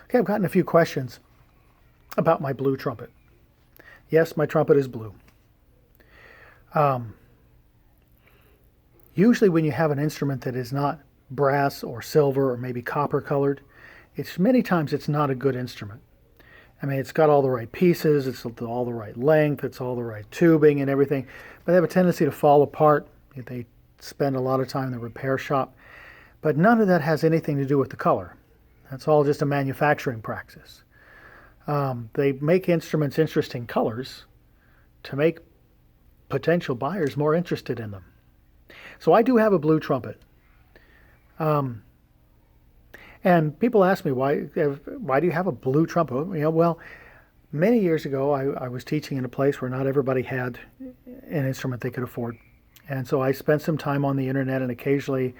Okay, I've gotten a few questions about my blue trumpet. Yes, my trumpet is blue. Um, Usually when you have an instrument that is not brass or silver or maybe copper colored, many times it's not a good instrument. I mean, it's got all the right pieces, it's all the right length, it's all the right tubing and everything, but they have a tendency to fall apart. They spend a lot of time in the repair shop, but none of that has anything to do with the color. That's all just a manufacturing practice. They make instruments interesting colors to make potential buyers more interested in them. So I do have a blue trumpet. Um, and people ask me, why do you have a blue trumpet? Well, many years ago, I was teaching in a place where not everybody had an instrument they could afford. And so I spent some time on the internet, and occasionally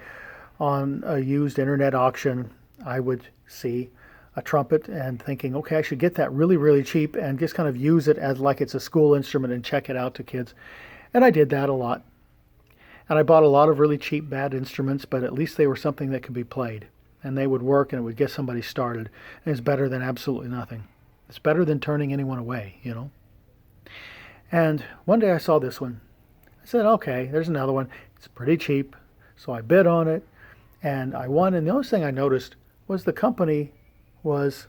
on a used internet auction, I would see a trumpet and thinking, okay, I should get that really, really cheap and just kind of use it as like it's a school instrument and check it out to kids. And I did that a lot. And I bought a lot of really cheap, bad instruments, but at least they were something that could be played. And they would work and it would get somebody started. And it's better than absolutely nothing. It's better than turning anyone away. And one day I saw this one. I said, okay, there's another one. It's pretty cheap. So I bid on it and I won. And the only thing I noticed was the company was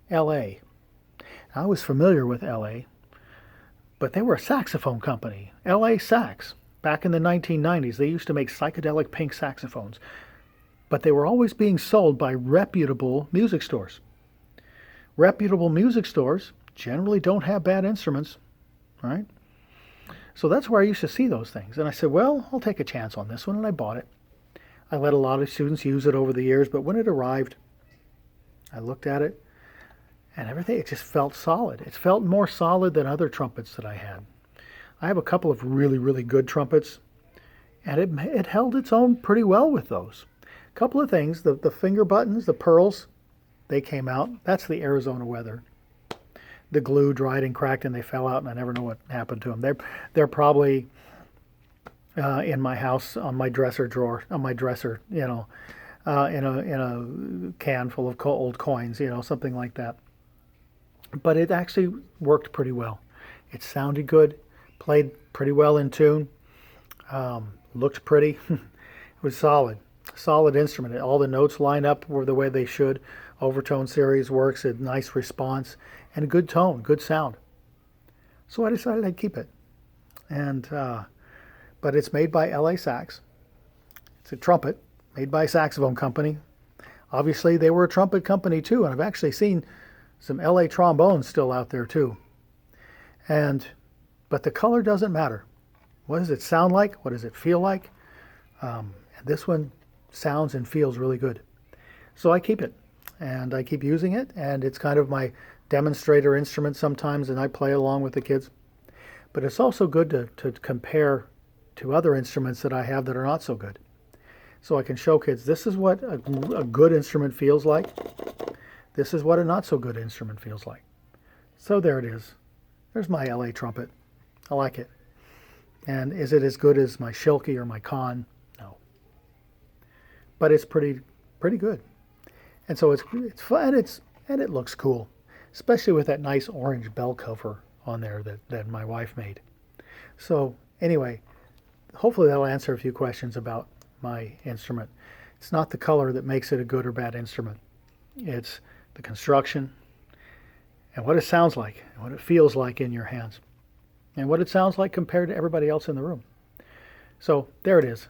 LA. I was familiar with LA, but they were a saxophone company, LA Sax. Back in the 1990s, they used to make psychedelic pink saxophones, but they were always being sold by reputable music stores. Reputable music stores generally don't have bad instruments, right? So that's where I used to see those things. And I said, well, I'll take a chance on this one, and I bought it. I let a lot of students use it over the years, but when it arrived, I looked at it, and everything, it just felt solid. It felt more solid than other trumpets that I had. I have a couple of really, really good trumpets, and it held its own pretty well with those. A couple of things, the finger buttons, the pearls, they came out. That's the Arizona weather. The glue dried and cracked, and they fell out, and I never know what happened to them. They're probably in my house on my dresser drawer, on my dresser, in a can full of old coins, something like that. But it actually worked pretty well. It sounded good. Played pretty well in tune, looked pretty. It was solid instrument. All the notes line up were the way they should. Overtone series works, a nice response, and a good tone, good sound. So I decided I'd keep it. And but it's made by LA Sax. It's a trumpet made by a saxophone company. Obviously, they were a trumpet company too, and I've actually seen some LA trombones still out there too. But the color doesn't matter. What does it sound like? What does it feel like? And this one sounds and feels really good. So I keep it, and I keep using it, and it's kind of my demonstrator instrument sometimes, and I play along with the kids. But it's also good to compare to other instruments that I have that are not so good. So I can show kids, this is what a good instrument feels like. This is what a not so good instrument feels like. So there it is. There's my LA trumpet. I like it. And is it as good as my Shilke or my Kahn? No. But it's pretty good. And so it's fun, and it looks cool, especially with that nice orange bell cover on there that my wife made. So anyway, hopefully that'll answer a few questions about my instrument. It's not the color that makes it a good or bad instrument. It's the construction and what it sounds like and what it feels like in your hands and what it sounds like compared to everybody else in the room. So there it is.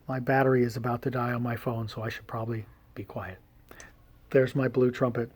My battery is about to die on my phone, so I should probably be quiet. There's my blue trumpet.